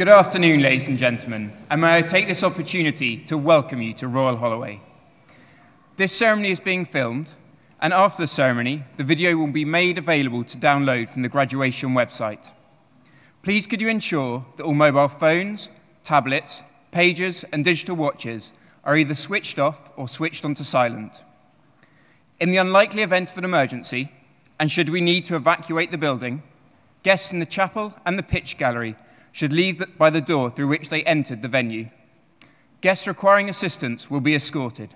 Good afternoon, ladies and gentlemen, and may I take this opportunity to welcome you to Royal Holloway. This ceremony is being filmed, and after the ceremony, the video will be made available to download from the graduation website. Please could you ensure that all mobile phones, tablets, pagers, and digital watches are either switched off or switched onto silent. In the unlikely event of an emergency, and should we need to evacuate the building, guests in the chapel and the pitch gallery should leave by the door through which they entered the venue. Guests requiring assistance will be escorted.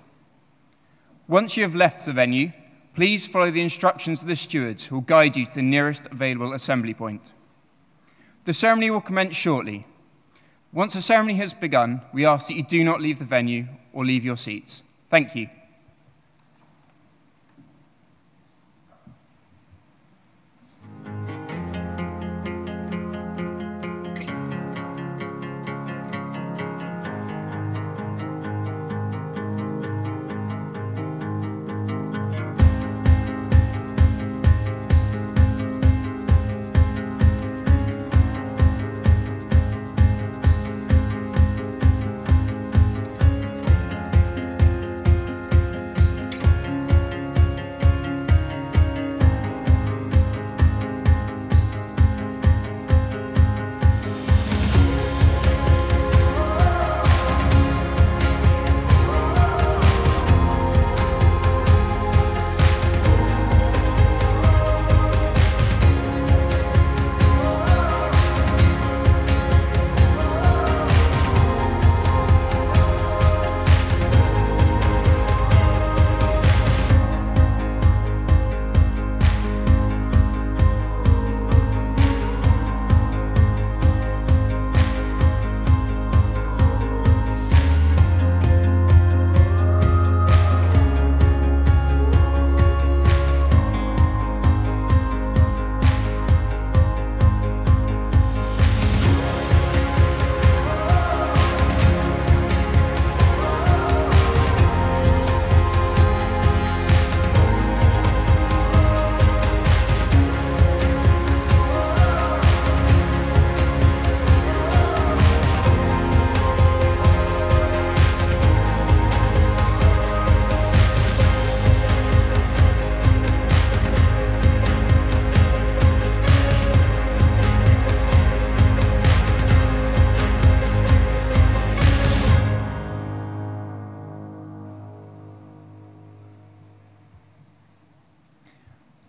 Once you have left the venue, please follow the instructions of the stewards who will guide you to the nearest available assembly point. The ceremony will commence shortly. Once the ceremony has begun, we ask that you do not leave the venue or leave your seats. Thank you.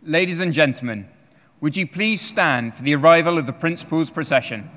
Ladies and gentlemen, would you please stand for the arrival of the Principal's procession?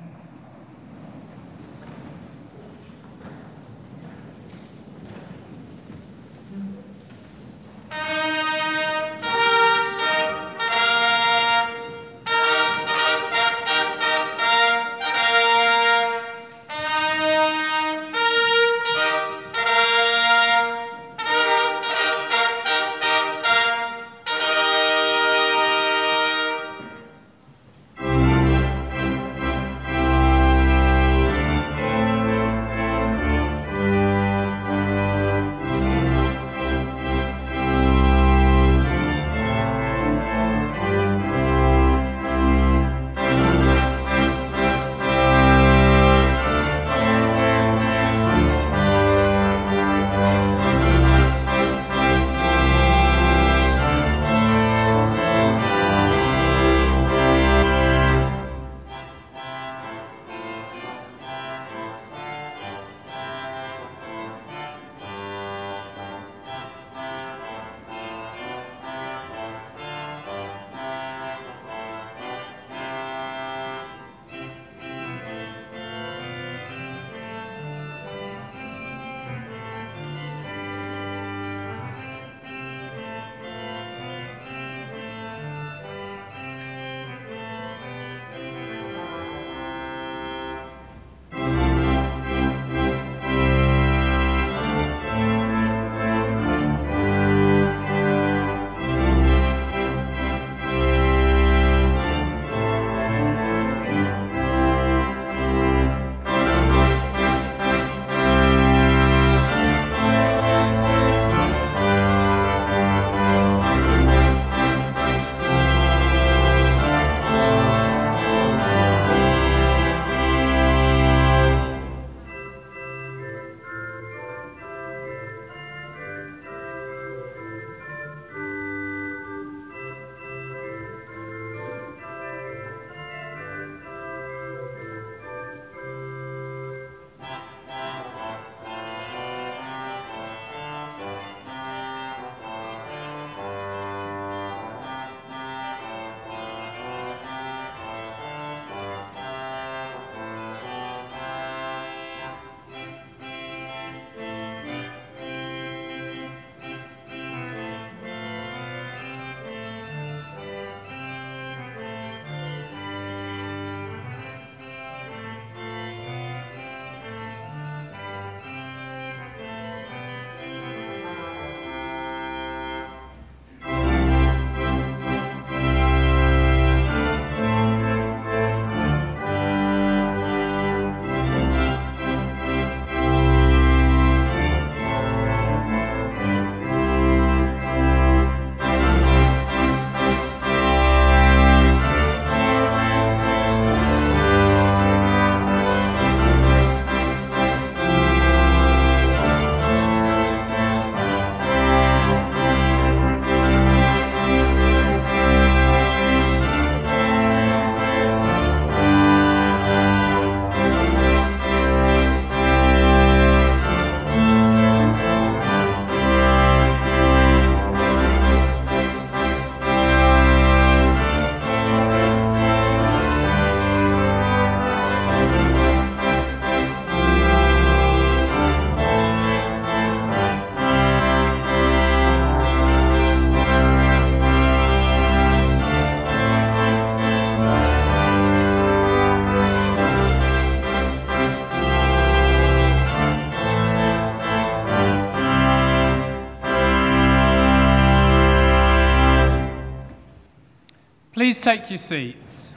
Please take your seats.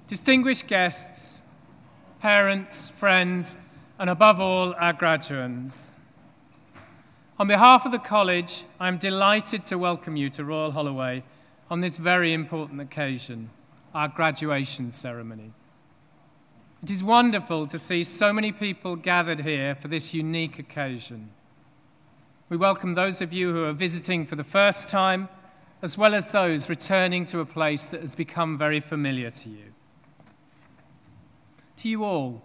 Distinguished guests, parents, friends, and above all, our graduands. On behalf of the college, I am delighted to welcome you to Royal Holloway on this very important occasion, our graduation ceremony. It is wonderful to see so many people gathered here for this unique occasion. We welcome those of you who are visiting for the first time, as well as those returning to a place that has become very familiar to you. To you all,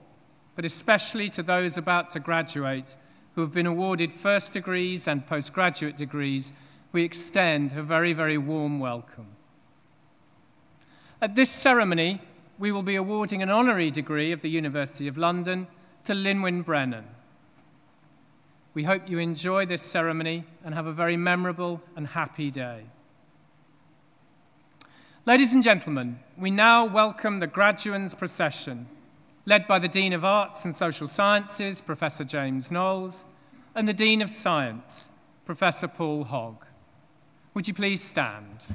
but especially to those about to graduate who have been awarded first degrees and postgraduate degrees, we extend a very, very warm welcome. At this ceremony, we will be awarding an honorary degree of the University of London to Lynwyn Brennan. We hope you enjoy this ceremony and have a very memorable and happy day. Ladies and gentlemen, we now welcome the Graduands procession, led by the Dean of Arts and Social Sciences, Professor James Knowles, and the Dean of Science, Professor Paul Hogg. Would you please stand?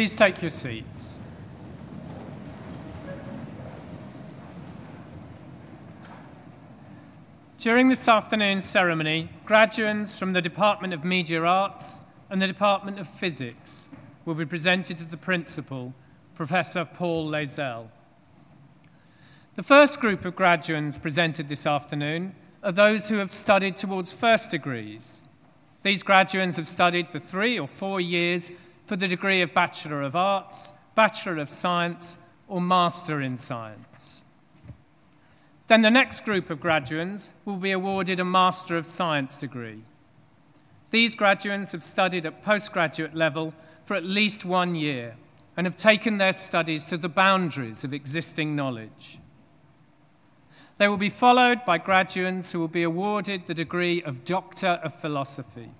Please take your seats. During this afternoon's ceremony, graduands from the Department of Media Arts and the Department of Physics will be presented to the principal, Professor Paul Lazell. The first group of graduands presented this afternoon are those who have studied towards first degrees. These graduands have studied for 3 or 4 years for the degree of Bachelor of Arts, Bachelor of Science, or Master in Science. Then the next group of graduands will be awarded a Master of Science degree. These graduands have studied at postgraduate level for at least 1 year and have taken their studies to the boundaries of existing knowledge. They will be followed by graduands who will be awarded the degree of Doctor of Philosophy.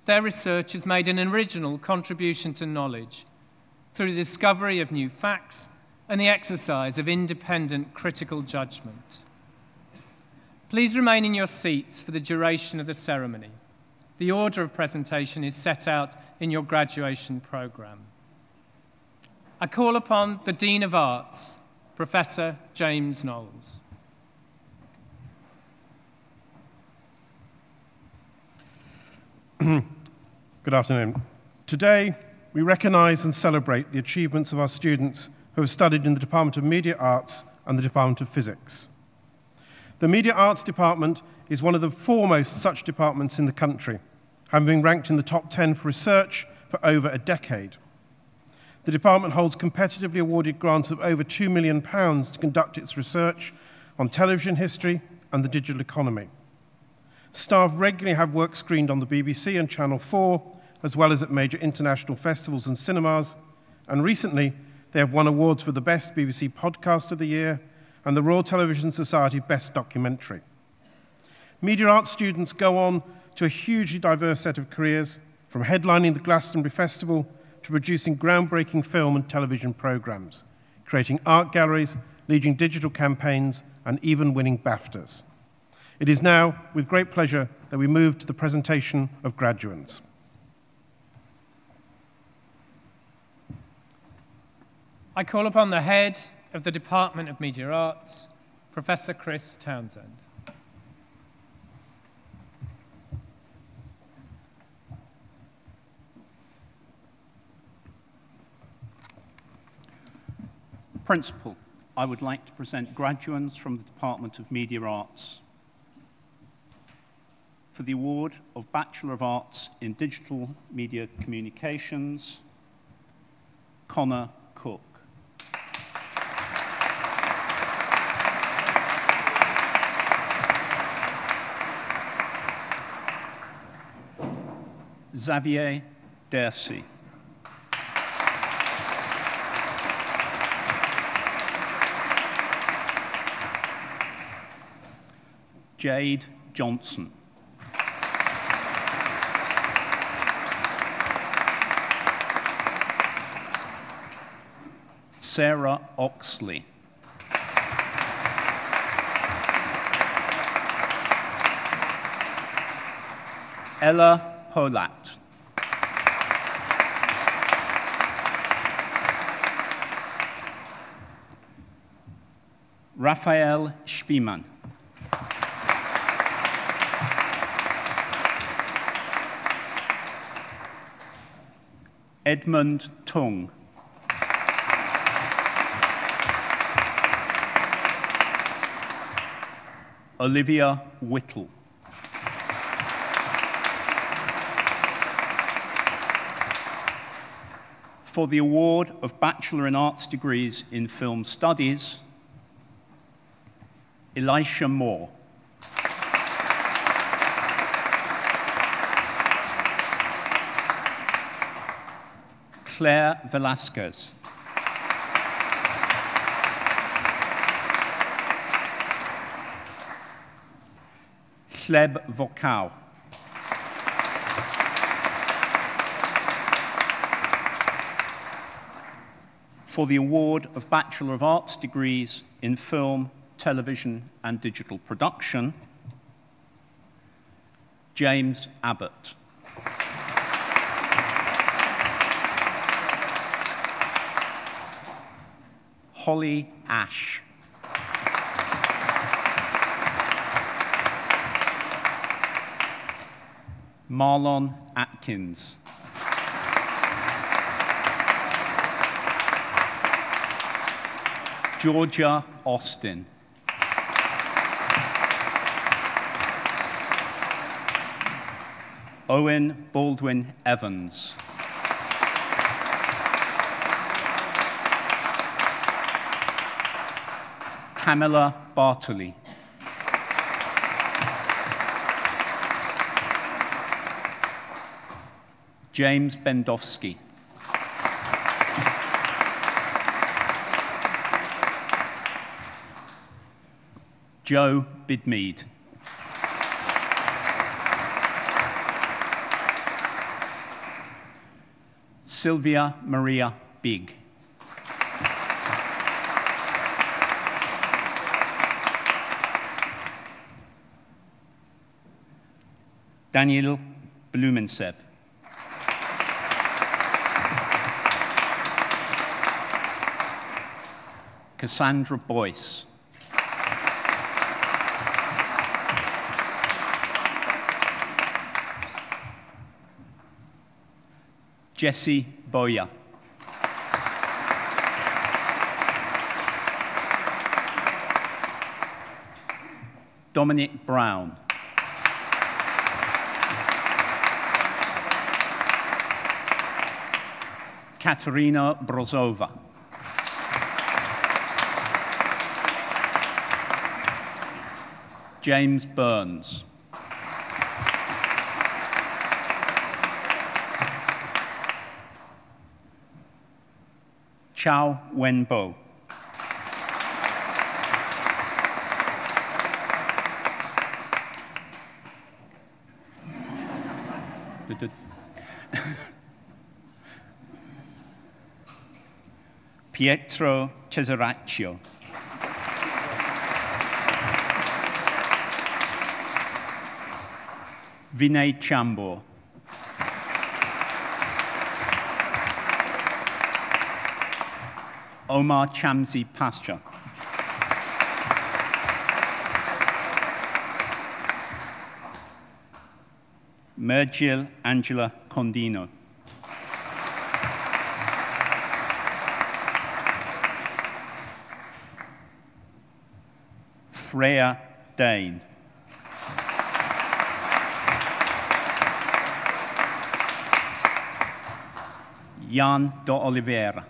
Their research has made an original contribution to knowledge through the discovery of new facts and the exercise of independent critical judgment. Please remain in your seats for the duration of the ceremony. The order of presentation is set out in your graduation programme. I call upon the Dean of Arts, Professor James Knowles. Good afternoon. Today, we recognise and celebrate the achievements of our students who have studied in the Department of Media Arts and the Department of Physics. The Media Arts Department is one of the foremost such departments in the country, having been ranked in the top 10 for research for over a decade. The department holds competitively awarded grants of over £2 million to conduct its research on television history and the digital economy. Staff regularly have work screened on the BBC and Channel 4, as well as at major international festivals and cinemas, and recently they have won awards for the Best BBC Podcast of the Year and the Royal Television Society Best Documentary. Media arts students go on to a hugely diverse set of careers, from headlining the Glastonbury Festival to producing groundbreaking film and television programmes, creating art galleries, leading digital campaigns, and even winning BAFTAs. It is now with great pleasure that we move to the presentation of graduands. I call upon the head of the Department of Media Arts, Professor Chris Townsend. Principal, I would like to present graduands from the Department of Media Arts for the award of Bachelor of Arts in Digital Media Communications, Connor Cook. Xavier Dercy. Jade Johnson. Sarah Oxley. Ella Polat. Raphael Spiemann. Edmund Tung. Olivia Whittle. For the award of Bachelor in Arts degrees in Film Studies, Elisha Moore. Claire Velasquez. Hleb Vokau. For the award of Bachelor of Arts degrees in Film, Television and Digital Production, James Abbott. Holly Ash. Marlon Atkins. Georgia Austin. Owen Baldwin Evans. Camilla Bartoli. James Bendowski. Joe Bidmead. Sylvia Maria Big. Daniel Blumensev. Cassandra Boyce. Jesse Boya. Dominic Brown. Katerina Brozova. James Burns. Chao Wenbo. Pietro Cesaraccio. Vinay Chambor. Omar Chamsi Pascha. Mergil Angela Condino. Freya Dane. Jan de Oliveira.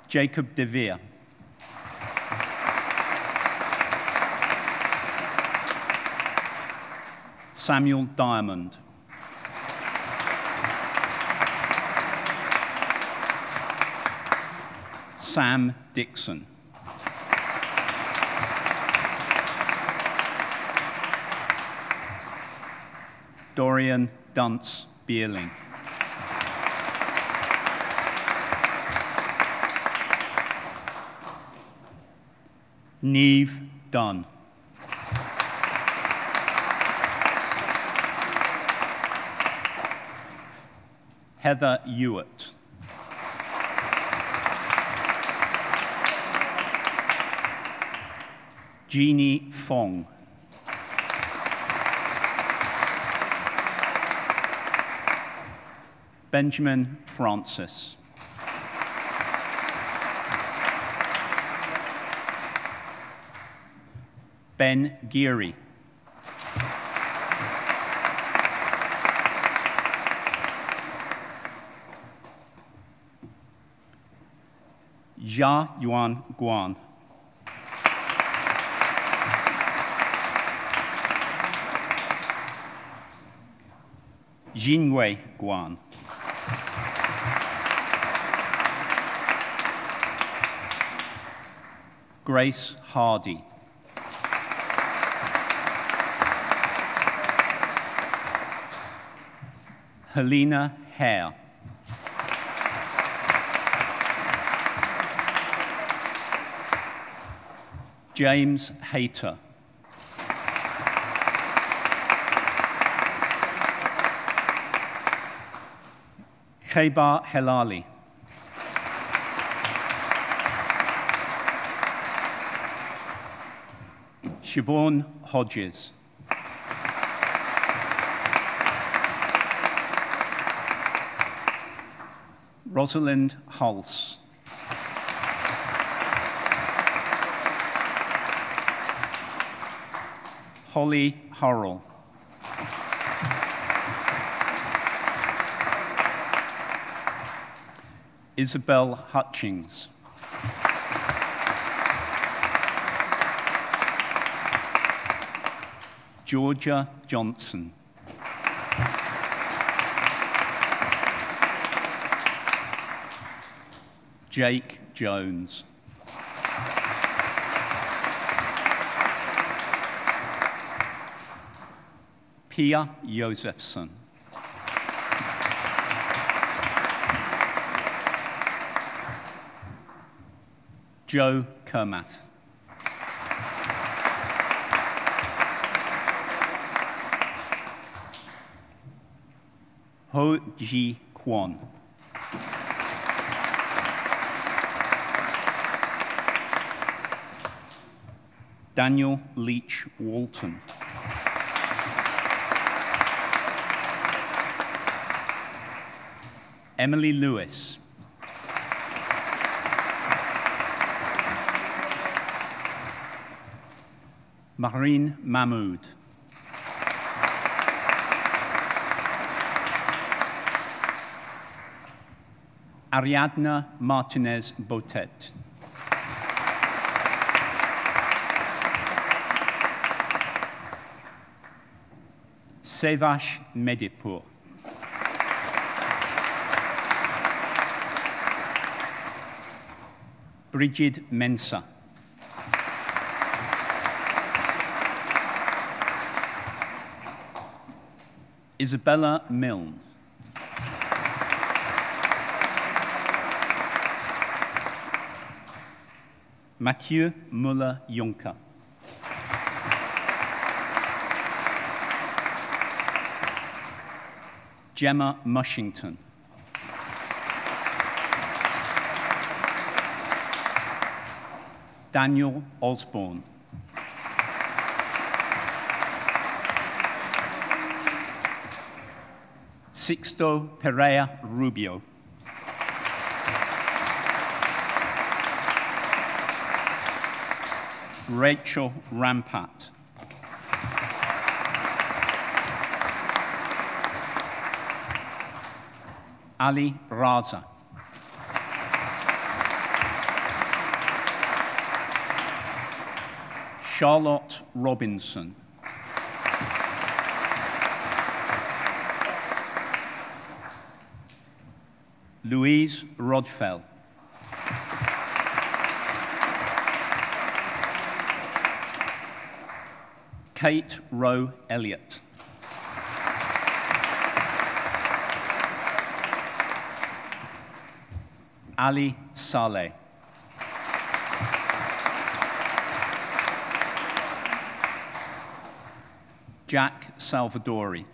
Jacob De Vere. Samuel Diamond. Sam Dixon. Dorian Dunce Bierling. Neve Dunn. Heather Hewitt. Jeannie Fong. Benjamin Francis. Ben Geary. Jia Yuan Guan. Jinwei Guan. Grace Hardy. Helena Hare. James Hayter. Kheba Helali. Siobhan Hodges. Rosalind Hulse. Holly Hurrell. Isabel Hutchings. Georgia Johnson. Jake Jones. Pia Josephson. Joe Kermath. Ho Ji Kwon. Daniel Leach Walton. Emily Lewis. Marine Mahmood. Ariadna Martinez Botet. Sevash Medipur. Brigid Mensa. Isabella Milne. Mathieu Muller-Juncker. Gemma Mushington. Daniel Osborne. Sixto Perea Rubio. Rachel Rampat. Ali Raza. Charlotte Robinson. Louise Rodfell. Kate Rowe Elliott. Ali Saleh. Jack Salvadori.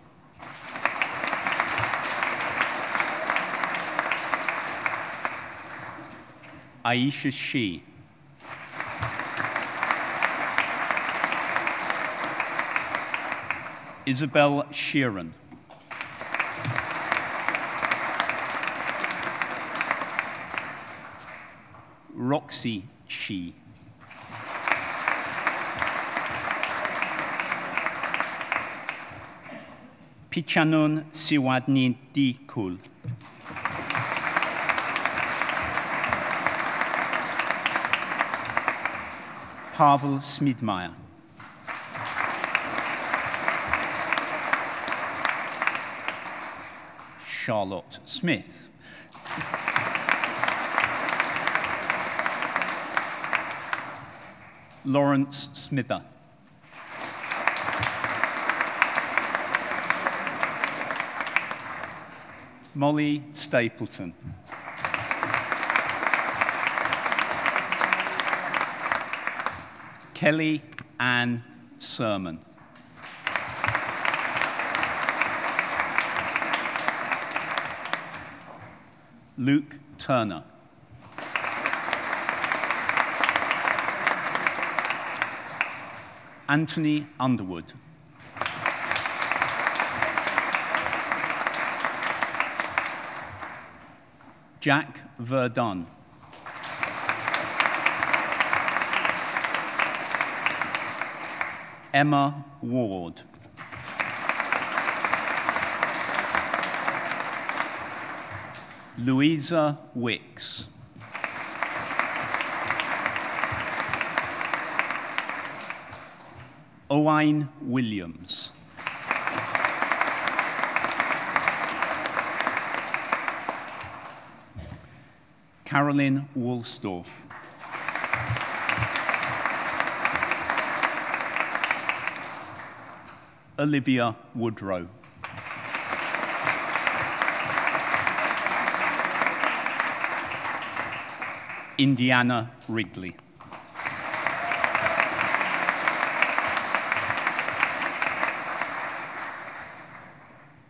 Aisha Shi. Isabel Sheeran. Roxy Shi. Pichanon Siwadni Dikul. Pavel Smidmeyer. Charlotte Smith. Lawrence Smither. Molly Stapleton. Kelly Ann Sermon. Luke Turner. Anthony Underwood. Jack Verdun. Emma Ward. Louisa Wicks. Owain Williams. Carolyn Woolsdorf. Olivia Woodrow. Indiana Wrigley.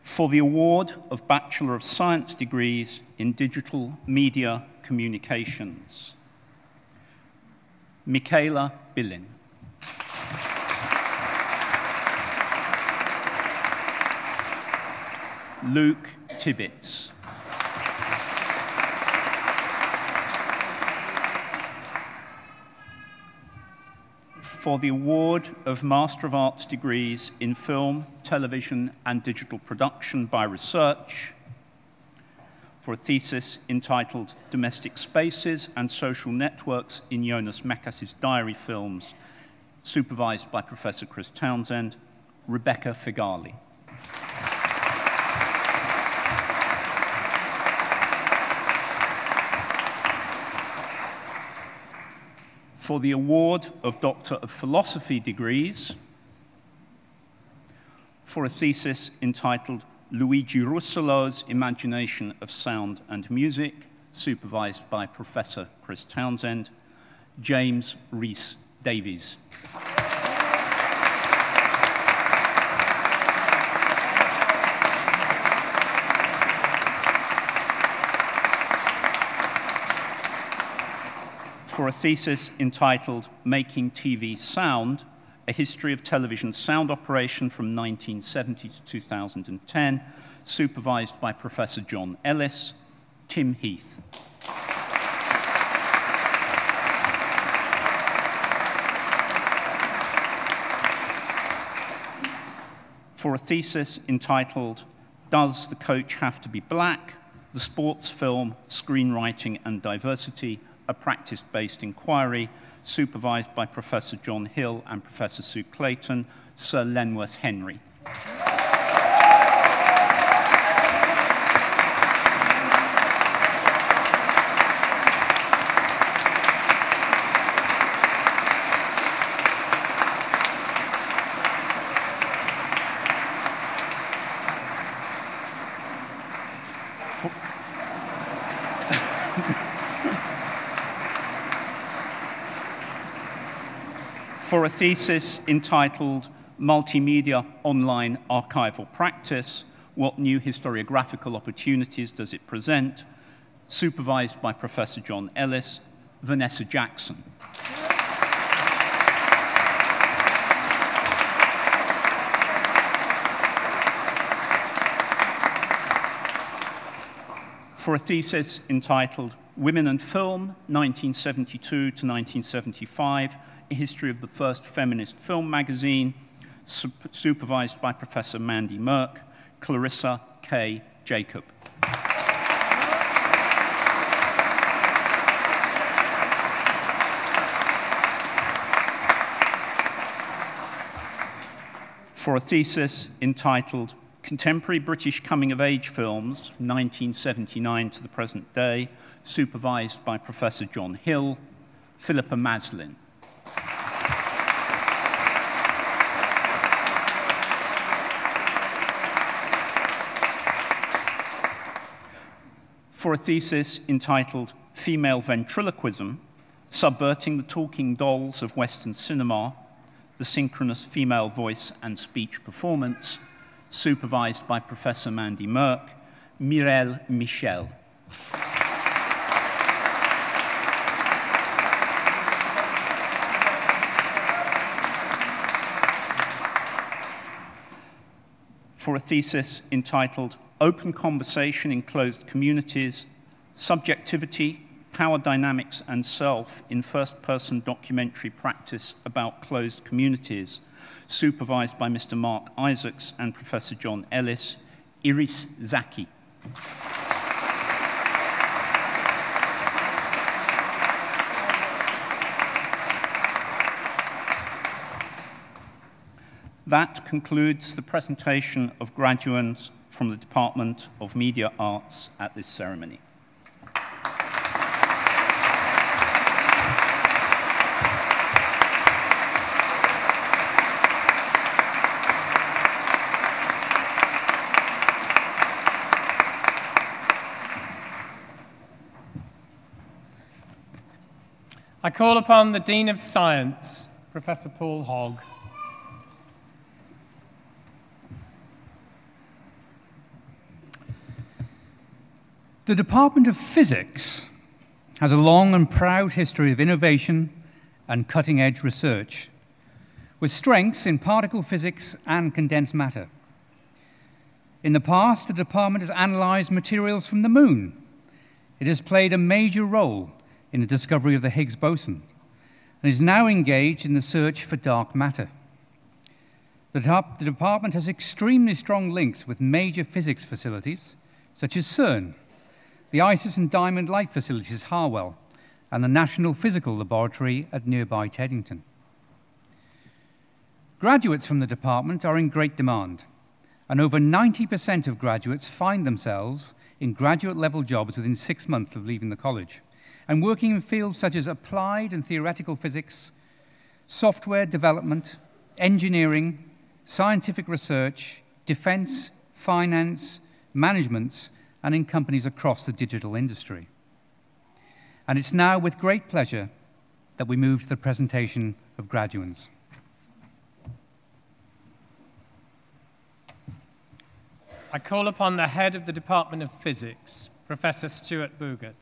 For the award of Bachelor of Science degrees in Digital Media Communications, Michaela Billin. Luke Tibbets. For the award of Master of Arts degrees in Film, Television, and Digital Production by Research, for a thesis entitled Domestic Spaces and Social Networks in Jonas Mekas' Diary Films, supervised by Professor Chris Townsend, Rebecca Figali. For the award of Doctor of Philosophy degrees, for a thesis entitled Luigi Russollo's Imagination of Sound and Music, supervised by Professor Chris Townsend, James Rhys Davies. For a thesis entitled Making TV Sound, A History of Television Sound Operation from 1970 to 2010, supervised by Professor John Ellis, Tim Heath. For a thesis entitled Does the Coach Have to Be Black? The Sports Film, Screenwriting and Diversity, a practice-based inquiry, supervised by Professor John Hill and Professor Sue Clayton, Sir Lenworth Henry. For a thesis entitled Multimedia Online Archival Practice, What New Historiographical Opportunities Does It Present?, supervised by Professor John Ellis, Vanessa Jackson. For a thesis entitled Women and Film, 1972 to 1975, A History of the First Feminist Film Magazine, supervised by Professor Mandy Merck, Clarissa K. Jacob. For a thesis entitled Contemporary British Coming-of-Age Films, 1979 to the present day, supervised by Professor John Hill, Philippa Maslin. For a thesis entitled Female Ventriloquism, Subverting the Talking Dolls of Western Cinema, the Synchronous Female Voice and Speech Performance, supervised by Professor Mandy Merck, Mireille Michel. for a thesis entitled Open Conversation in Closed Communities, Subjectivity, Power Dynamics and Self in First-Person Documentary Practice about Closed Communities, supervised by Mr. Mark Isaacs and Professor John Ellis, Iris Zaki. That concludes the presentation of graduands from the Department of Media Arts at this ceremony. I call upon the Dean of Science, Professor Paul Hogg. The Department of Physics has a long and proud history of innovation and cutting-edge research, with strengths in particle physics and condensed matter. In the past, the department has analyzed materials from the moon. It has played a major role in the discovery of the Higgs boson, and is now engaged in the search for dark matter. The department has extremely strong links with major physics facilities, such as CERN, the Isis and Diamond Light facilities at Harwell, and the National Physical Laboratory at nearby Teddington. Graduates from the department are in great demand, and over 90% of graduates find themselves in graduate-level jobs within 6 months of leaving the college, and working in fields such as applied and theoretical physics, software development, engineering, scientific research, defense, finance, management, and in companies across the digital industry. And it's now with great pleasure that we move to the presentation of graduands. I call upon the head of the Department of Physics, Professor Stuart Boogert.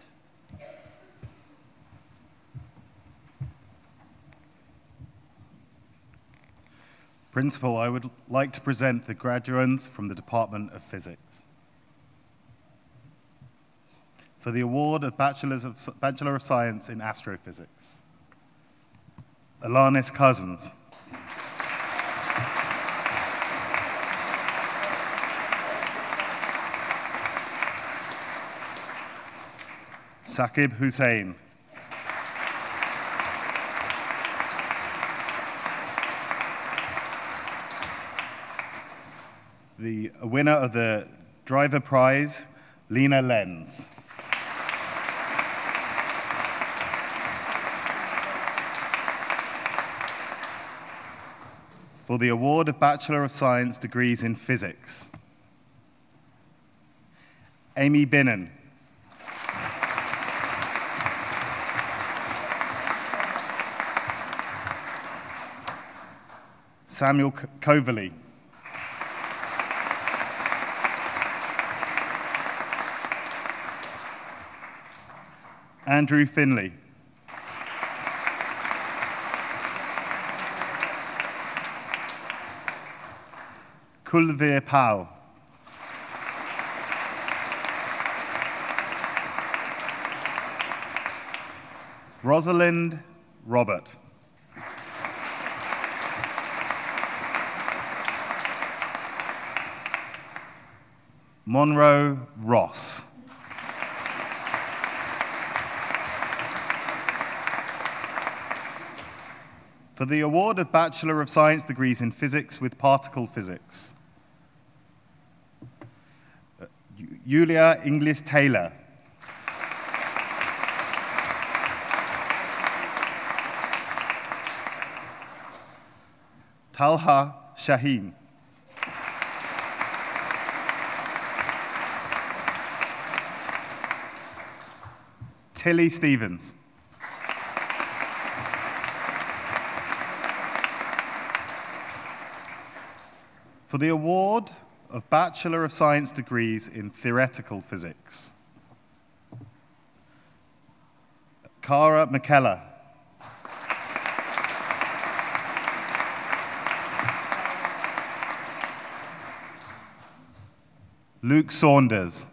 Principal, I would like to present the graduands from the Department of Physics. For the award of Bachelor of Science in Astrophysics, Alanis Cousins. Saqib Hussain. The winner of the Driver Prize, Lena Lenz. For the award of Bachelor of Science degrees in Physics, Amy Binnen. Samuel Coverley. Andrew Finley. Kulveer Pal. Rosalind Robert. Monroe Ross. For the award of Bachelor of Science degrees in Physics with Particle Physics, Julia Inglis Taylor. Talha Shaheen. Tilly Stevens. For the award of Bachelor of Science degrees in Theoretical Physics, Cara McKellar. Luke Saunders.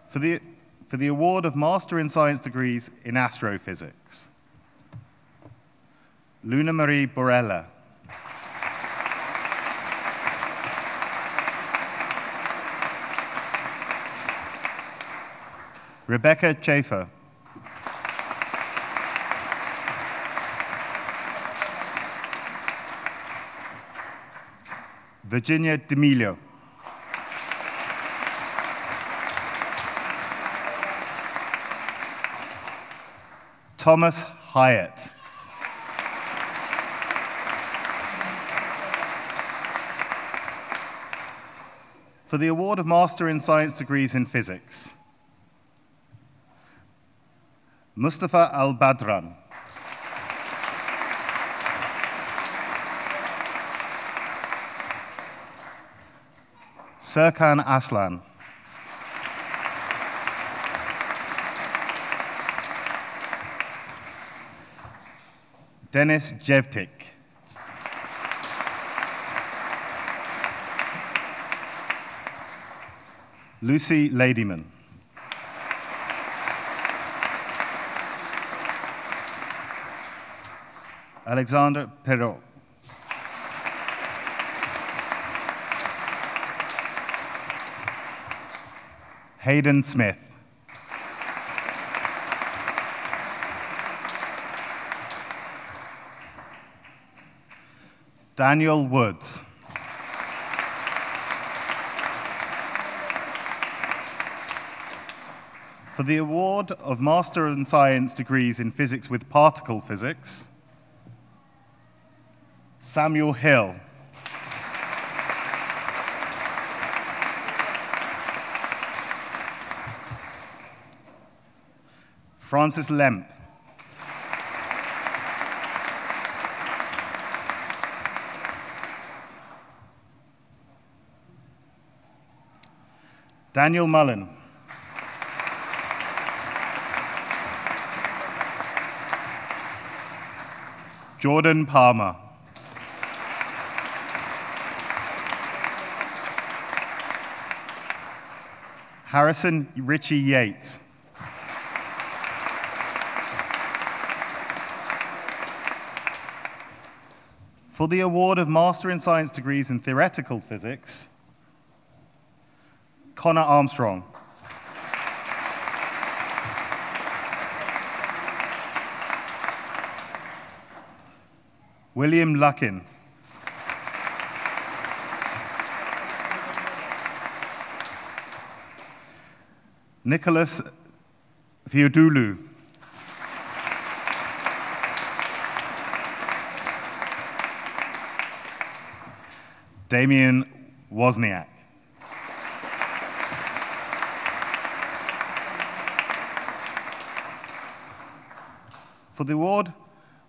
For the award of Master in Science degrees in Astrophysics, Luna Marie Borella. Rebecca Chafer. Virginia D'Amelio. Thomas Hyatt. For the award of Master in Science degrees in Physics, Mustafa Al-Badran. Serkan Aslan. Denis Jevtik. Lucy Ladyman. Alexander Perrault. Hayden Smith. Daniel Woods. For the award of Master in Science degrees in Physics with Particle Physics, Samuel Hill. Francis Lemp. Daniel Mullen. Jordan Palmer. Harrison Ritchie Yates. For the award of Master in Science degrees in Theoretical Physics, Connor Armstrong. William Luckin. Nicholas Theodoulou. Damien Wozniak. For the award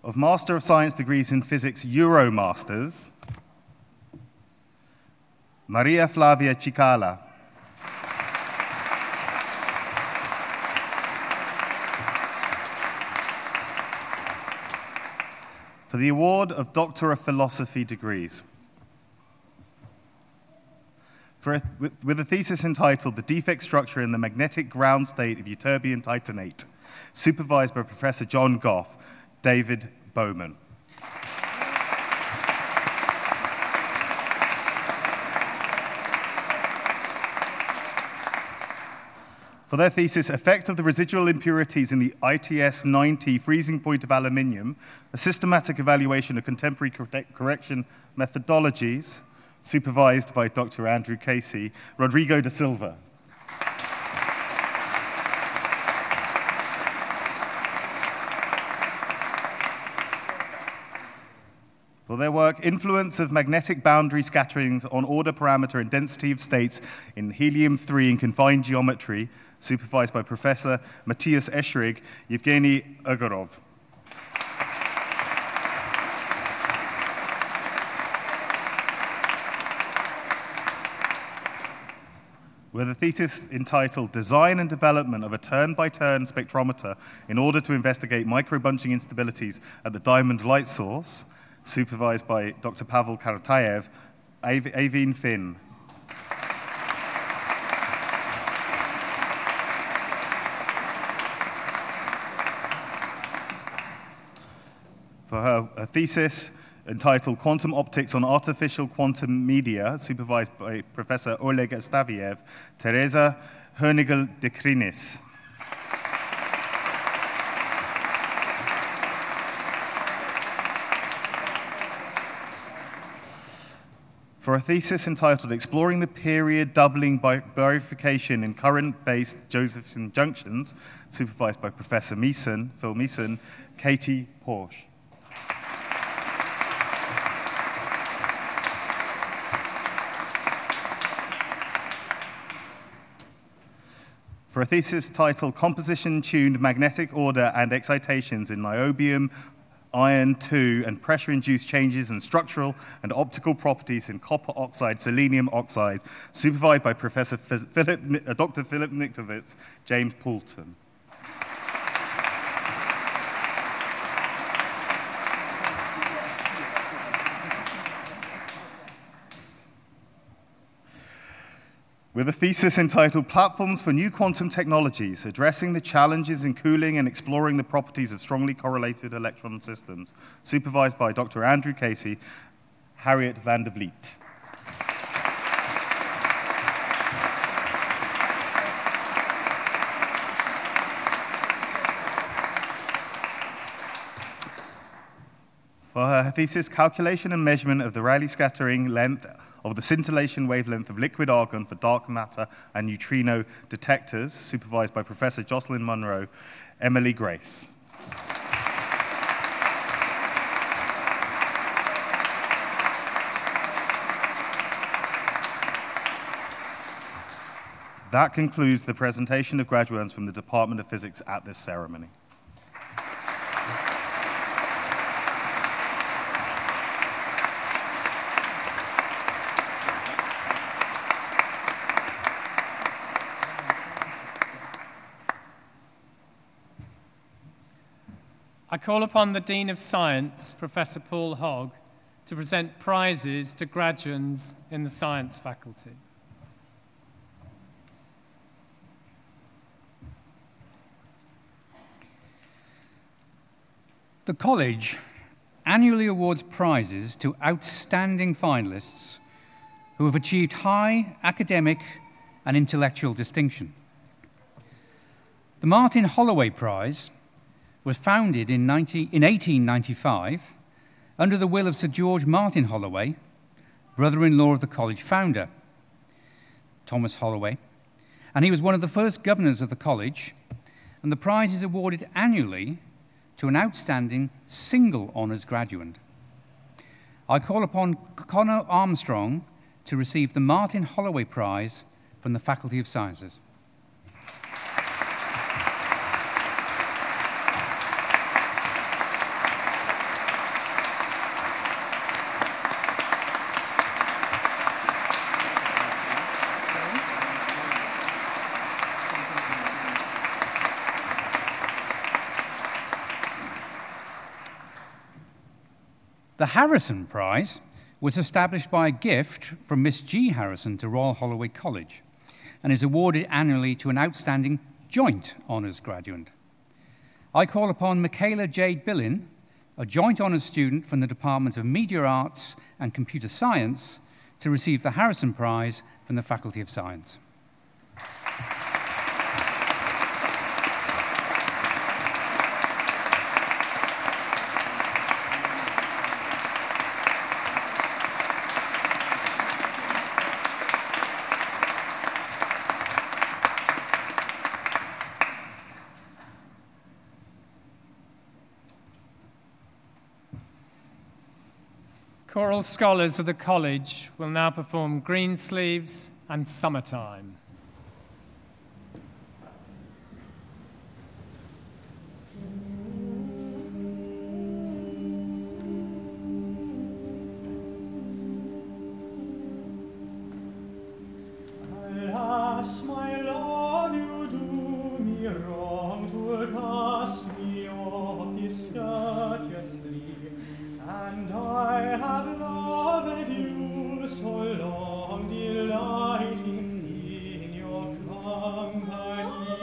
of Master of Science degrees in Physics Euromasters, Maria Flavia Cicala. For the award of Doctor of Philosophy degrees, with a thesis entitled The Defect Structure in the Magnetic Ground State of Ytterbium Titanate, supervised by Professor John Goff, David Bowman. For their thesis, Effect of the Residual Impurities in the ITS-90 Freezing Point of Aluminium, a systematic evaluation of contemporary correction methodologies, supervised by Dr. Andrew Casey, Rodrigo da Silva. For their work, Influence of Magnetic Boundary Scatterings on Order Parameter and Density of States in Helium-3 in Confined Geometry, supervised by Professor Matthias Eschrig, Yevgeny Ugorov. With a thesis entitled Design and Development of a Turn-by-Turn Spectrometer in order to investigate microbunching instabilities at the diamond light source, supervised by Dr. Pavel Karatayev, Aveen Finn. For her thesis, entitled Quantum Optics on Artificial Quantum Media, supervised by Professor Oleg Staviev, Teresa Hernigel de Krinis. For a thesis entitled Exploring the Period Doubling Bifurcation in Current-Based Josephson Junctions, supervised by Professor Phil Meeson, Katie Porsche. For a thesis titled Composition-Tuned Magnetic Order and Excitations in Niobium, Iron 2, and Pressure-Induced Changes in Structural and Optical Properties in Copper Oxide, Selenium Oxide, supervised by Professor Dr. Philip Nichtovitz, James Poulton. With a thesis entitled Platforms for New Quantum Technologies, Addressing the Challenges in Cooling and Exploring the Properties of Strongly Correlated Electron Systems, supervised by Dr. Andrew Casey, Harriet van der Vliet. For her thesis, Calculation and Measurement of the Rayleigh Scattering Length of the Scintillation Wavelength of Liquid Argon for Dark Matter and Neutrino Detectors, supervised by Professor Jocelyn Munro, Emily Grace. That concludes the presentation of graduates from the Department of Physics at this ceremony. I call upon the Dean of Science, Professor Paul Hogg, to present prizes to graduands in the science faculty. The college annually awards prizes to outstanding finalists who have achieved high academic and intellectual distinction. The Martin Holloway Prize was founded in 1895 under the will of Sir George Martin Holloway, brother-in-law of the college founder, Thomas Holloway, and he was one of the first governors of the college, and the prize is awarded annually to an outstanding single honours graduand. I call upon Connor Armstrong to receive the Martin Holloway Prize from the Faculty of Sciences. The Harrison Prize was established by a gift from Miss G. Harrison to Royal Holloway College and is awarded annually to an outstanding joint honours graduand. I call upon Michaela Jade Billin, a joint honours student from the Departments of Media Arts and Computer Science, to receive the Harrison Prize from the Faculty of Science. Choral scholars of the college will now perform Greensleeves and Summertime. Alas, my love, you do me wrong to cast me off discourteously, and I have loved you so long, delighting in your company.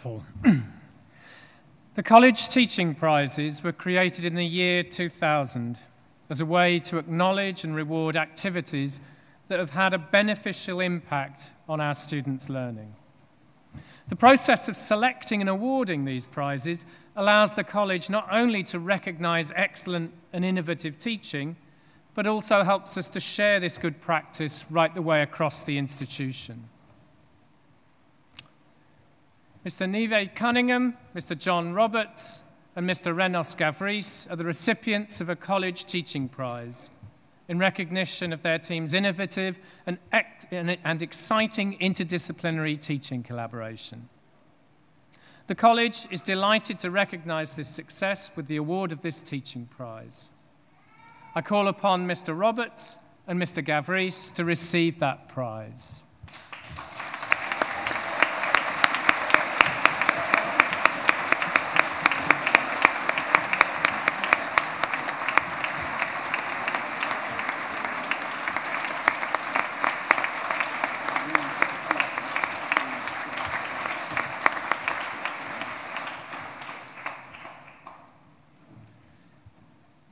wonderful. The College Teaching Prizes were created in the year 2000 as a way to acknowledge and reward activities that have had a beneficial impact on our students' learning. The process of selecting and awarding these prizes allows the college not only to recognise excellent and innovative teaching, but also helps us to share this good practice right the way across the institution. Mr. Neve Cunningham, Mr. John Roberts, and Mr. Renos Gavris are the recipients of a College Teaching Prize in recognition of their team's innovative and exciting interdisciplinary teaching collaboration. The college is delighted to recognise this success with the award of this teaching prize. I call upon Mr. Roberts and Mr. Gavris to receive that prize.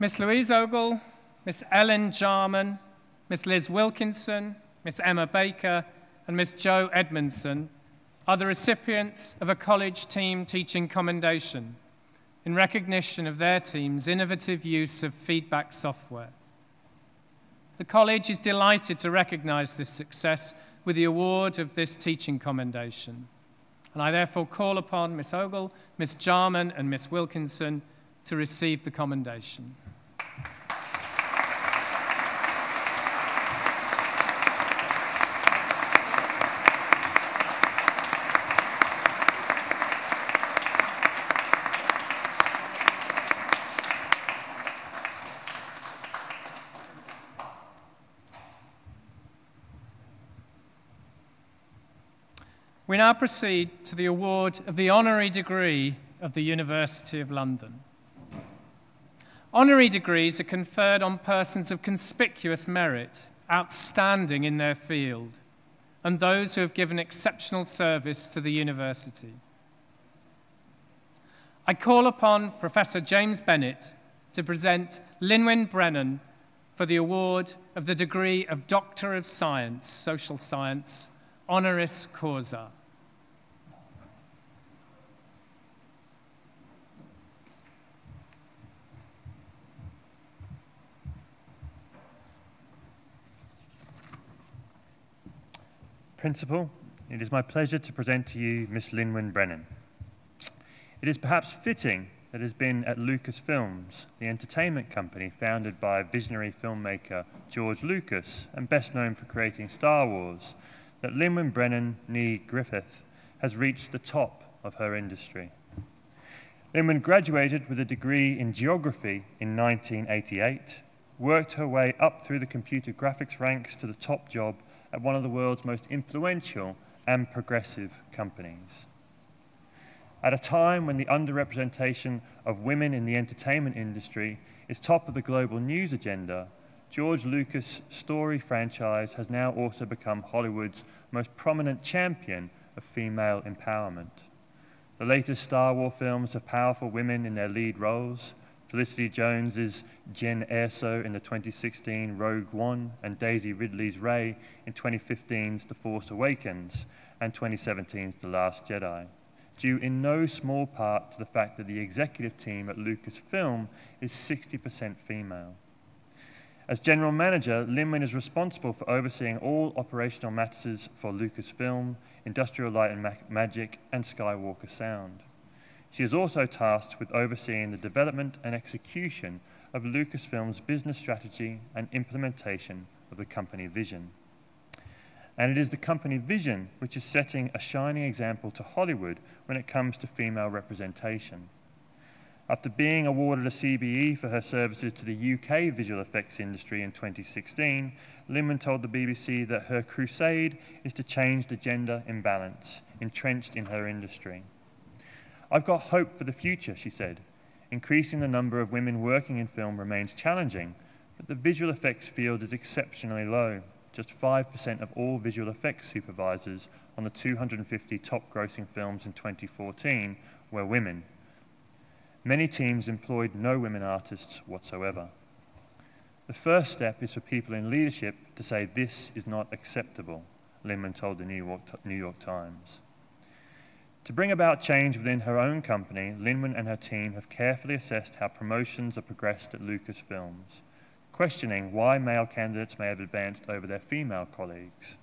Miss Louise Ogle, Miss Ellen Jarman, Miss Liz Wilkinson, Miss Emma Baker, and Miss Jo Edmondson are the recipients of a college team teaching commendation in recognition of their team's innovative use of feedback software. The college is delighted to recognise this success with the award of this teaching commendation. And I therefore call upon Miss Ogle, Miss Jarman, and Miss Wilkinson to receive the commendation. We now proceed to the award of the Honorary degree of the University of London. Honorary degrees are conferred on persons of conspicuous merit, outstanding in their field, and those who have given exceptional service to the university. I call upon Professor James Bennett to present Lynwen Brennan for the award of the degree of Doctor of Science, Social Science, honoris causa. Principal, it is my pleasure to present to you Miss Lynwen Brennan. It is perhaps fitting that it has been at Lucasfilms, the entertainment company founded by visionary filmmaker George Lucas and best known for creating Star Wars, that Lynwen Brennan nee Griffith has reached the top of her industry. Lynwen graduated with a degree in geography in 1988, worked her way up through the computer graphics ranks to the top job at one of the world's most influential and progressive companies. At a time when the underrepresentation of women in the entertainment industry is top of the global news agenda, George Lucas' story franchise has now also become Hollywood's most prominent champion of female empowerment. The latest Star Wars films have powerful women in their lead roles. Felicity Jones's Jen Erso in the 2016 Rogue One, and Daisy Ridley's Rey in 2015's The Force Awakens and 2017's The Last Jedi, due in no small part to the fact that the executive team at Lucasfilm is 60% female. As general manager, Lynwen is responsible for overseeing all operational matters for Lucasfilm, Industrial Light and Magic, and Skywalker Sound. She is also tasked with overseeing the development and execution of Lucasfilm's business strategy and implementation of the company vision. And it is the company vision which is setting a shining example to Hollywood when it comes to female representation. After being awarded a CBE for her services to the UK visual effects industry in 2016, Lynwen told the BBC that her crusade is to change the gender imbalance entrenched in her industry. "I've got hope for the future," she said. "Increasing the number of women working in film remains challenging, but the visual effects field is exceptionally low. just 5% of all visual effects supervisors on the 250 top grossing films in 2014 were women. Many teams employed no women artists whatsoever. The first step is for people in leadership to say this is not acceptable, Linwen told the New York Times. To bring about change within her own company, Linwen and her team have carefully assessed how promotions are progressed at Lucasfilms, questioning why male candidates may have advanced over their female colleagues,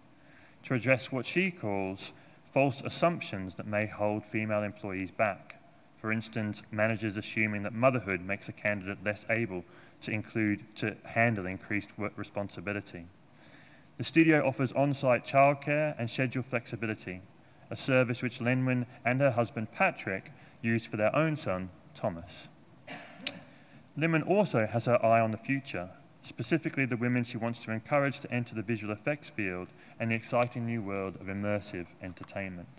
to address what she calls false assumptions that may hold female employees back. For instance, managers assuming that motherhood makes a candidate less able to handle increased work responsibility. The studio offers on-site childcare and schedule flexibility, a service which Linwen and her husband Patrick used for their own son, Thomas. Linwen also has her eye on the future, specifically the women she wants to encourage to enter the visual effects field and the exciting new world of immersive entertainment.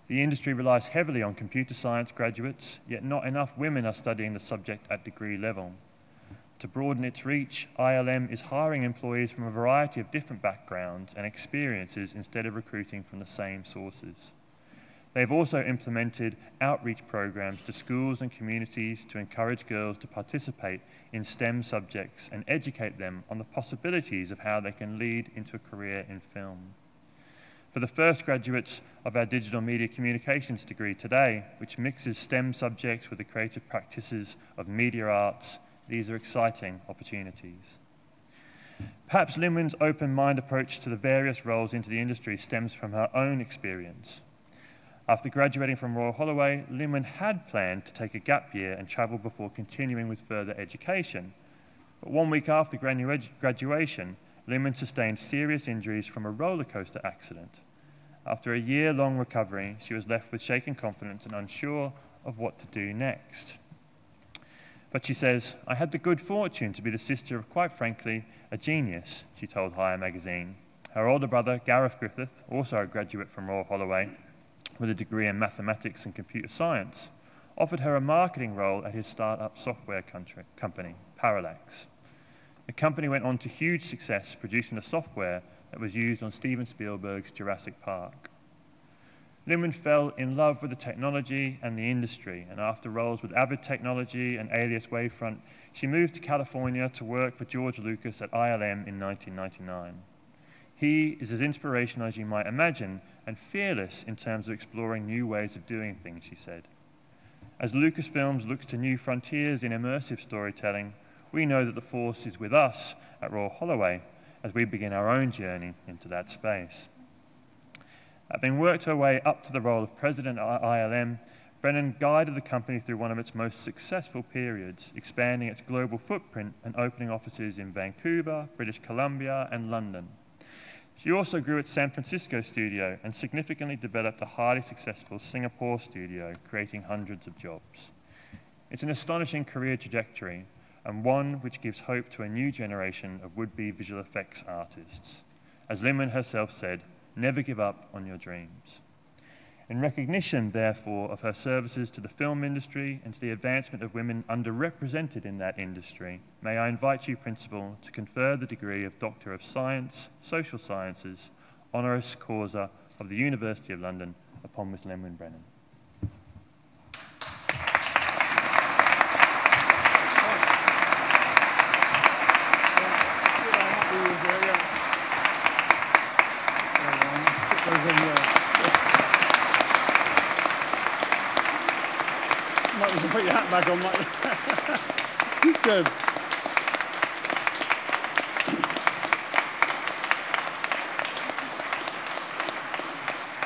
The industry relies heavily on computer science graduates, yet not enough women are studying the subject at degree level. To broaden its reach, ILM is hiring employees from a variety of different backgrounds and experiences instead of recruiting from the same sources. They've also implemented outreach programs to schools and communities to encourage girls to participate in STEM subjects and educate them on the possibilities of how they can lead into a career in film. For the first graduates of our digital media communications degree today, which mixes STEM subjects with the creative practices of media arts, these are exciting opportunities. Perhaps Linwen's open-mind approach to the various roles into the industry stems from her own experience. After graduating from Royal Holloway, Linwen had planned to take a gap year and travel before continuing with further education. But 1 week after graduation, Linwen sustained serious injuries from a roller coaster accident. After a year-long recovery, she was left with shaken confidence and unsure of what to do next. But she says, "I had the good fortune to be the sister of, quite frankly, a genius," she told Higher magazine. Her older brother, Gareth Griffith, also a graduate from Royal Holloway, with a degree in mathematics and computer science, offered her a marketing role at his start-up software company, Parallax. The company went on to huge success, producing the software that was used on Steven Spielberg's Jurassic Park. Linwen fell in love with the technology and the industry, and after roles with Avid Technology and Alias Wavefront, she moved to California to work for George Lucas at ILM in 1999. He is as inspirational as you might imagine, and fearless in terms of exploring new ways of doing things, she said. As Lucasfilms looks to new frontiers in immersive storytelling, we know that the force is with us at Royal Holloway as we begin our own journey into that space. Having worked her way up to the role of president at ILM, Brennan guided the company through one of its most successful periods, expanding its global footprint and opening offices in Vancouver, British Columbia, and London. She also grew its San Francisco studio and significantly developed a highly successful Singapore studio, creating hundreds of jobs. It's an astonishing career trajectory, and one which gives hope to a new generation of would-be visual effects artists. As Linwen herself said, "Never give up on your dreams." In recognition, therefore, of her services to the film industry and to the advancement of women underrepresented in that industry, may I invite you, Principal, to confer the degree of Doctor of Science, Social Sciences, honoris causa of the University of London upon Miss Linwen Brennan. Put your hat back on like that. Good.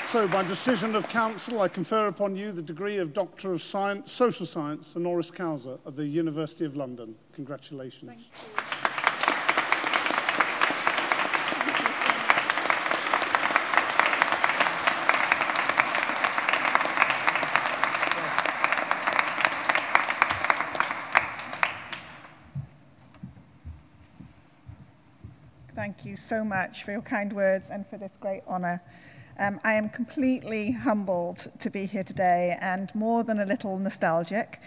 So, by decision of Council, I confer upon you the degree of Doctor of Science, Social Science, honoris causa of the University of London. Congratulations. Thank you. Thank you so much for your kind words and for this great honour. I am completely humbled to be here today and more than a little nostalgic.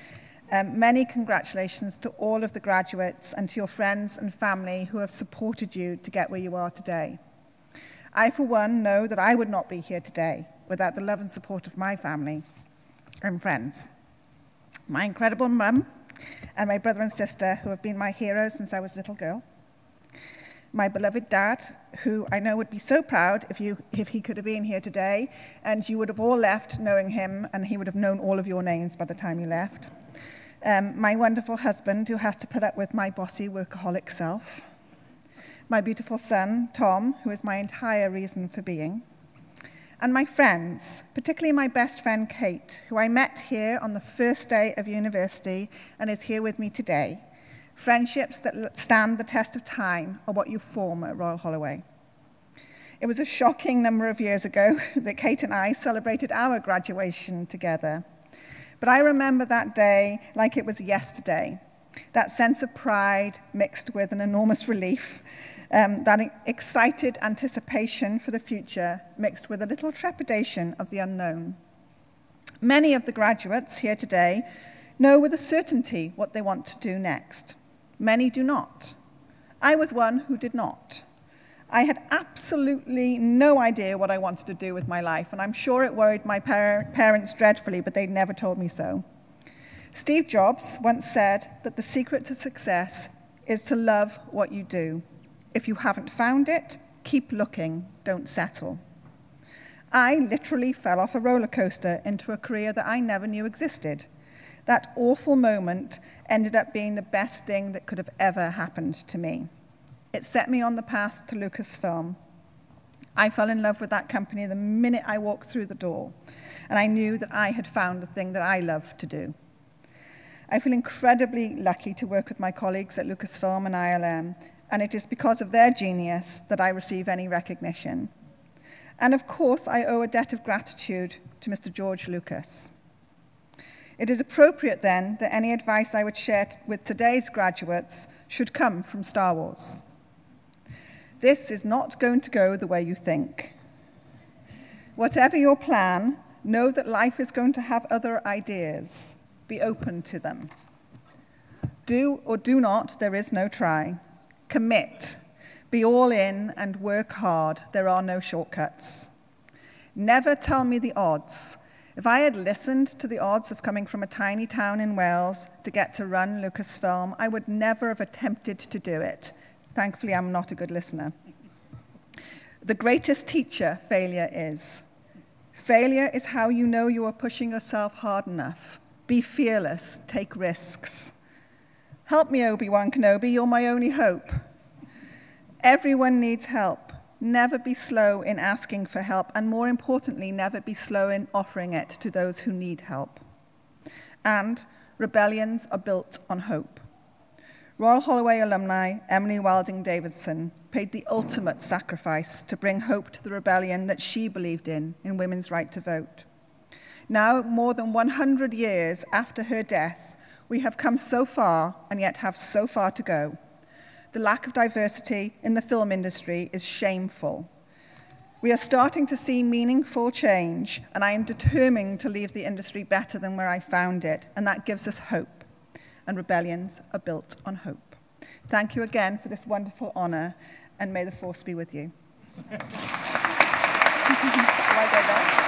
Many congratulations to all of the graduates and to your friends and family who have supported you to get where you are today. I, for one, know that I would not be here today without the love and support of my family and friends. My incredible mum and my brother and sister, who have been my heroes since I was a little girl. My beloved dad, who I know would be so proud if he could have been here today, and you would have all left knowing him, and he would have known all of your names by the time you left. My wonderful husband, who has to put up with my bossy workaholic self. My beautiful son, Tom, who is my entire reason for being. And my friends, particularly my best friend, Kate, who I met here on the first day of university and is here with me today. Friendships that stand the test of time are what you form at Royal Holloway. It was a shocking number of years ago that Kate and I celebrated our graduation together. But I remember that day like it was yesterday. That sense of pride mixed with an enormous relief, that excited anticipation for the future mixed with a little trepidation of the unknown. Many of the graduates here today know with a certainty what they want to do next. Many do not. I was one who did not. I had absolutely no idea what I wanted to do with my life, and I'm sure it worried my parents dreadfully, but they never told me so. Steve Jobs once said that the secret to success is to love what you do. If you haven't found it, keep looking, don't settle. I literally fell off a roller coaster into a career that I never knew existed. That awful moment ended up being the best thing that could have ever happened to me. It set me on the path to Lucasfilm. I fell in love with that company the minute I walked through the door, and I knew that I had found the thing that I love to do. I feel incredibly lucky to work with my colleagues at Lucasfilm and ILM, and it is because of their genius that I receive any recognition. And of course, I owe a debt of gratitude to Mr. George Lucas. It is appropriate then that any advice I would share with today's graduates should come from Star Wars. This is not going to go the way you think. Whatever your plan, know that life is going to have other ideas. Be open to them. Do or do not, there is no try. Commit. Be all in and work hard. There are no shortcuts. Never tell me the odds. If I had listened to the odds of coming from a tiny town in Wales to get to run Lucasfilm, I would never have attempted to do it. Thankfully, I'm not a good listener. The greatest teacher failure is. Failure is how you know you are pushing yourself hard enough. Be fearless, take risks. Help me, Obi-Wan Kenobi, you're my only hope. Everyone needs help. Never be slow in asking for help, and more importantly, never be slow in offering it to those who need help. And rebellions are built on hope. Royal Holloway alumni Emily Wilding Davidson paid the ultimate sacrifice to bring hope to the rebellion that she believed in women's right to vote. Now, more than 100 years after her death, we have come so far and yet have so far to go. The lack of diversity in the film industry is shameful. We are starting to see meaningful change, and I am determined to leave the industry better than where I found it, and that gives us hope. And rebellions are built on hope. Thank you again for this wonderful honor, and may the force be with you. Do I go there?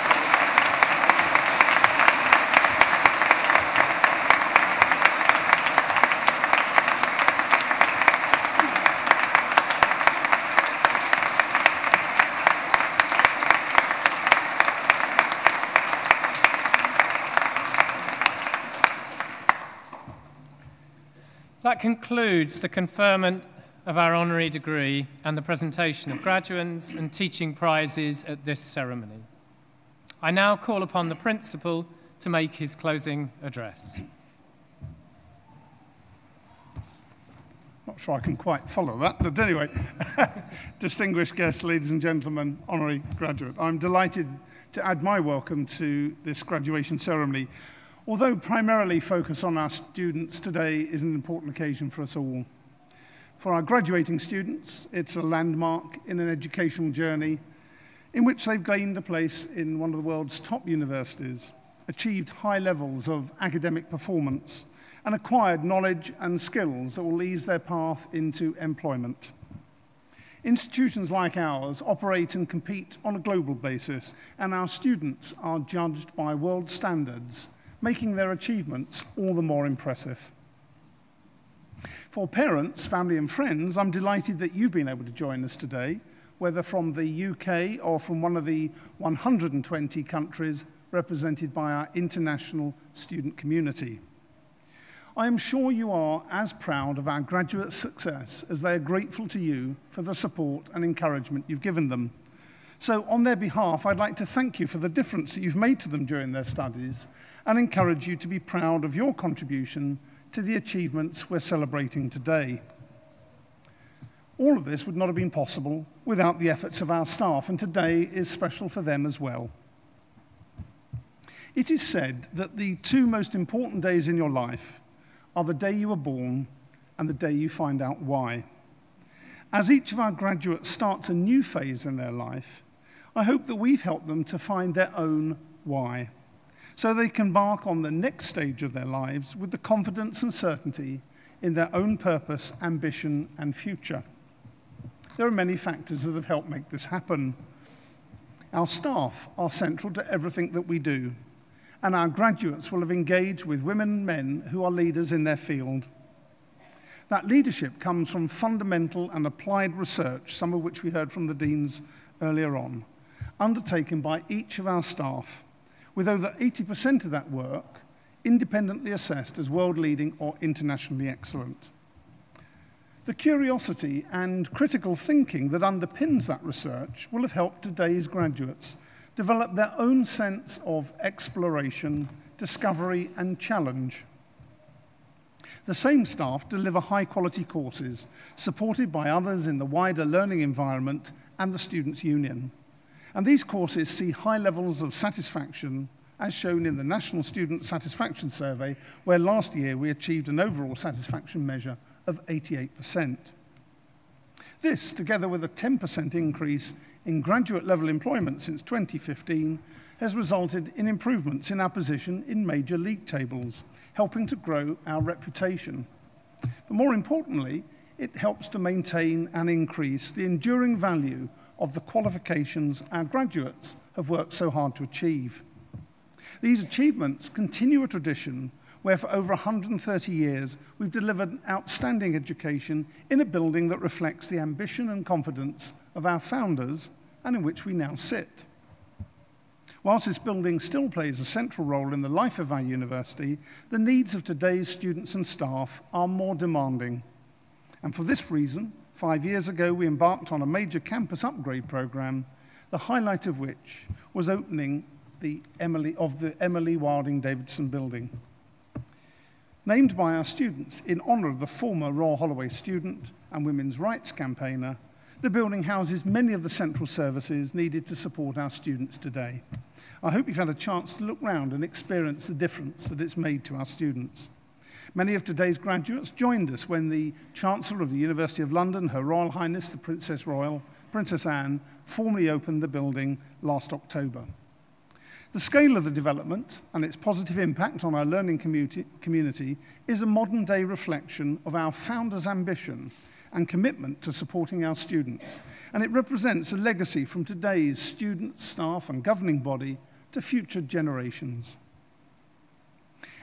That concludes the conferment of our honorary degree and the presentation of graduands and teaching prizes at this ceremony. I now call upon the principal to make his closing address. Not sure I can quite follow that, but anyway, distinguished guests, ladies and gentlemen, honorary graduate, I'm delighted to add my welcome to this graduation ceremony. Although primarily focused on our students, today is an important occasion for us all. For our graduating students, it's a landmark in an educational journey in which they've gained a place in one of the world's top universities, achieved high levels of academic performance and acquired knowledge and skills that will ease their path into employment. Institutions like ours operate and compete on a global basis, and our students are judged by world standards, making their achievements all the more impressive. For parents, family and friends, I'm delighted that you've been able to join us today, whether from the UK or from one of the 120 countries represented by our international student community. I am sure you are as proud of our graduates' success as they are grateful to you for the support and encouragement you've given them. So on their behalf, I'd like to thank you for the difference that you've made to them during their studies and encourage you to be proud of your contribution to the achievements we're celebrating today. All of this would not have been possible without the efforts of our staff, and today is special for them as well. It is said that the two most important days in your life are the day you were born and the day you find out why. As each of our graduates starts a new phase in their life, I hope that we've helped them to find their own why, so they can embark on the next stage of their lives with the confidence and certainty in their own purpose, ambition, and future. There are many factors that have helped make this happen. Our staff are central to everything that we do, and our graduates will have engaged with women and men who are leaders in their field. That leadership comes from fundamental and applied research, some of which we heard from the deans earlier on, undertaken by each of our staff, with over 80% of that work independently assessed as world-leading or internationally excellent. The curiosity and critical thinking that underpins that research will have helped today's graduates develop their own sense of exploration, discovery, and challenge. The same staff deliver high-quality courses, supported by others in the wider learning environment and the Students' Union. And these courses see high levels of satisfaction, as shown in the National Student Satisfaction Survey, where last year we achieved an overall satisfaction measure of 88%. This, together with a 10% increase in graduate-level employment since 2015, has resulted in improvements in our position in major league tables, helping to grow our reputation. But more importantly, it helps to maintain and increase the enduring value of the qualifications our graduates have worked so hard to achieve. These achievements continue a tradition where for over 130 years we've delivered outstanding education in a building that reflects the ambition and confidence of our founders and in which we now sit. Whilst this building still plays a central role in the life of our university, the needs of today's students and staff are more demanding. And for this reason, 5 years ago, we embarked on a major campus upgrade program, the highlight of which was opening the Emily Wilding Davidson building. Named by our students in honor of the former Royal Holloway student and women's rights campaigner, the building houses many of the central services needed to support our students today. I hope you've had a chance to look round and experience the difference that it's made to our students. Many of today's graduates joined us when the Chancellor of the University of London, Her Royal Highness the Princess Royal, Princess Anne, formally opened the building last October. The scale of the development and its positive impact on our learning community is a modern-day reflection of our founders' ambition and commitment to supporting our students, and it represents a legacy from today's students, staff, and governing body to future generations.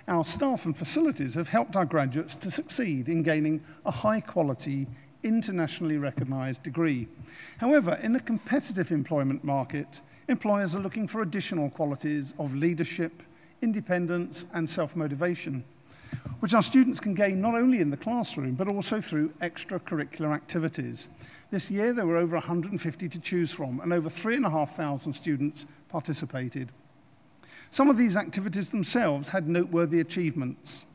Our staff and facilities have helped our graduates to succeed in gaining a high-quality, internationally recognized degree. However, in a competitive employment market, employers are looking for additional qualities of leadership, independence, and self-motivation, which our students can gain not only in the classroom, but also through extracurricular activities. This year, there were over 150 to choose from, and over 3,500 students participated. Some of these activities themselves had noteworthy achievements.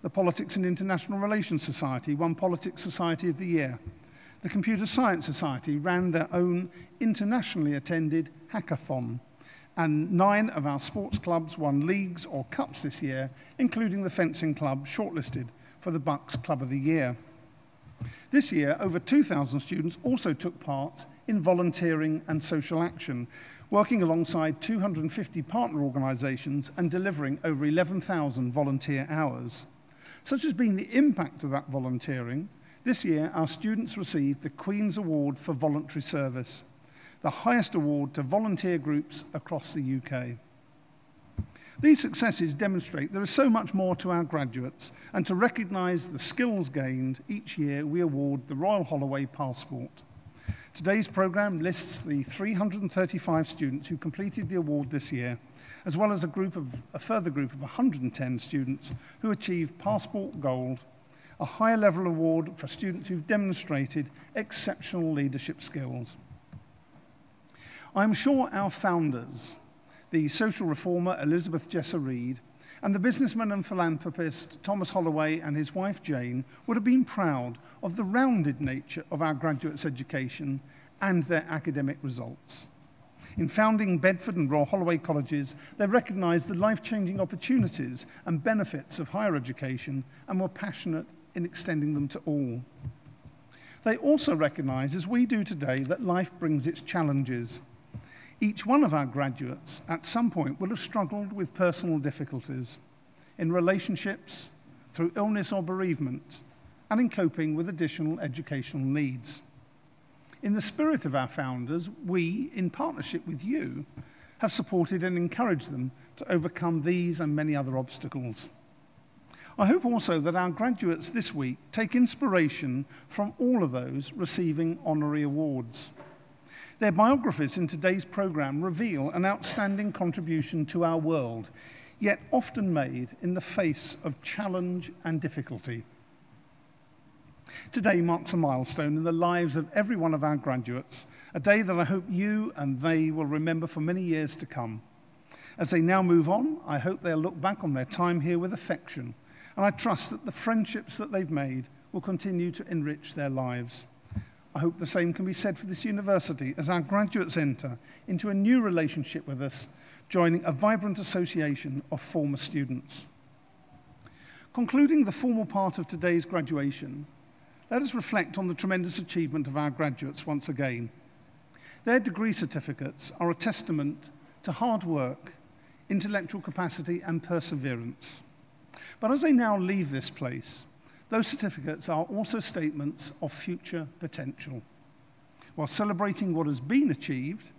The Politics and International Relations Society won Politics Society of the Year. The Computer Science Society ran their own internationally attended hackathon, and 9 of our sports clubs won leagues or cups this year, including the fencing club shortlisted for the Bucks Club of the Year. This year, over 2,000 students also took part in volunteering and social action, working alongside 250 partner organizations and delivering over 11,000 volunteer hours. Such has been the impact of that volunteering, this year our students received the Queen's Award for Voluntary Service, the highest award to volunteer groups across the UK. These successes demonstrate there is so much more to our graduates, and to recognise the skills gained, each year we award the Royal Holloway Passport. Today's programme lists the 335 students who completed the award this year, as well as a further group of 110 students who achieved Passport Gold, a higher level award for students who've demonstrated exceptional leadership skills. I'm sure our founders, the social reformer Elizabeth Jesser Reed, and the businessman and philanthropist Thomas Holloway and his wife Jane would have been proud of the rounded nature of our graduates' education and their academic results. In founding Bedford and Royal Holloway colleges, they recognised the life-changing opportunities and benefits of higher education and were passionate in extending them to all. They also recognise, as we do today, that life brings its challenges. Each one of our graduates at some point will have struggled with personal difficulties, in relationships, through illness or bereavement, and in coping with additional educational needs. In the spirit of our founders, we, in partnership with you, have supported and encouraged them to overcome these and many other obstacles. I hope also that our graduates this week take inspiration from all of those receiving honorary awards. Their biographies in today's programme reveal an outstanding contribution to our world, yet often made in the face of challenge and difficulty. Today marks a milestone in the lives of every one of our graduates, a day that I hope you and they will remember for many years to come. As they now move on, I hope they'll look back on their time here with affection, and I trust that the friendships that they've made will continue to enrich their lives. I hope the same can be said for this university as our graduates enter into a new relationship with us, joining a vibrant association of former students. Concluding the formal part of today's graduation, let us reflect on the tremendous achievement of our graduates once again. Their degree certificates are a testament to hard work, intellectual capacity, and perseverance. But as they now leave this place, those certificates are also statements of future potential. While celebrating what has been achieved,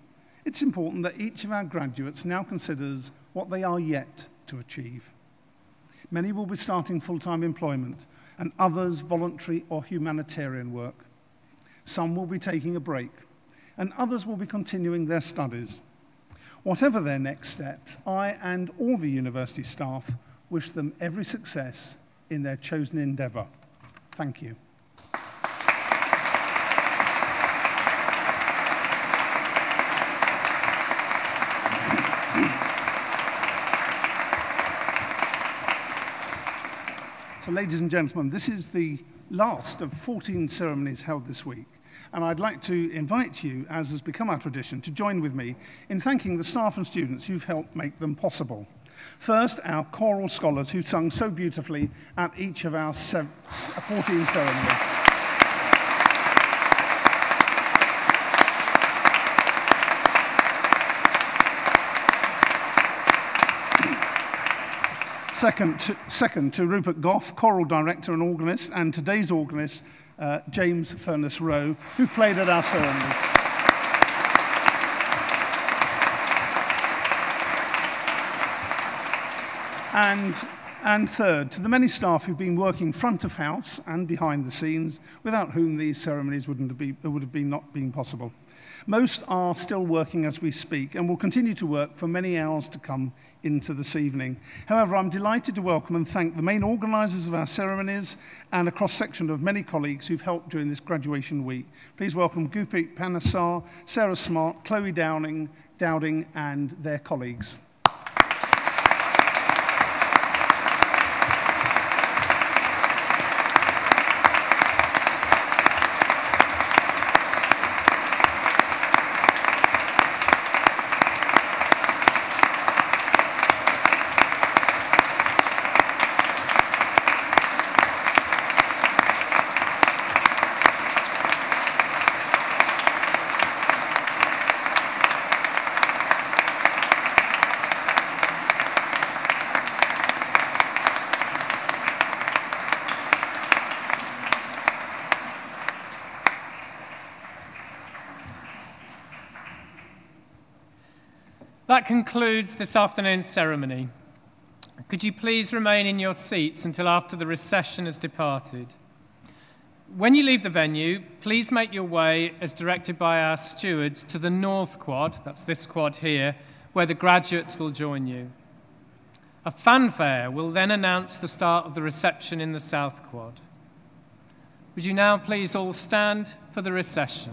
it's important that each of our graduates now considers what they are yet to achieve. Many will be starting full-time employment, and others voluntary or humanitarian work. Some will be taking a break, and others will be continuing their studies. Whatever their next steps, I and all the university staff wish them every success in their chosen endeavour. Thank you. So, ladies and gentlemen, this is the last of 14 ceremonies held this week. And I'd like to invite you, as has become our tradition, to join with me in thanking the staff and students who've helped make them possible. First, our choral scholars who sung so beautifully at each of our 14 ceremonies. Second, to Rupert Goff, choral director and organist, and today's organist, James Furness Rowe, who've played at our ceremonies. And third, to the many staff who've been working front of house and behind the scenes, without whom these ceremonies would have not been possible. Most are still working as we speak and will continue to work for many hours to come into this evening. However, I'm delighted to welcome and thank the main organisers of our ceremonies and a cross-section of many colleagues who've helped during this graduation week. Please welcome Gupit Panasar, Sarah Smart, Chloe Dowding, and their colleagues. That concludes this afternoon's ceremony. Could you please remain in your seats until after the recession has departed? When you leave the venue, please make your way, as directed by our stewards, to the North Quad, that's this quad here, where the graduates will join you. A fanfare will then announce the start of the reception in the South Quad. Would you now please all stand for the recession?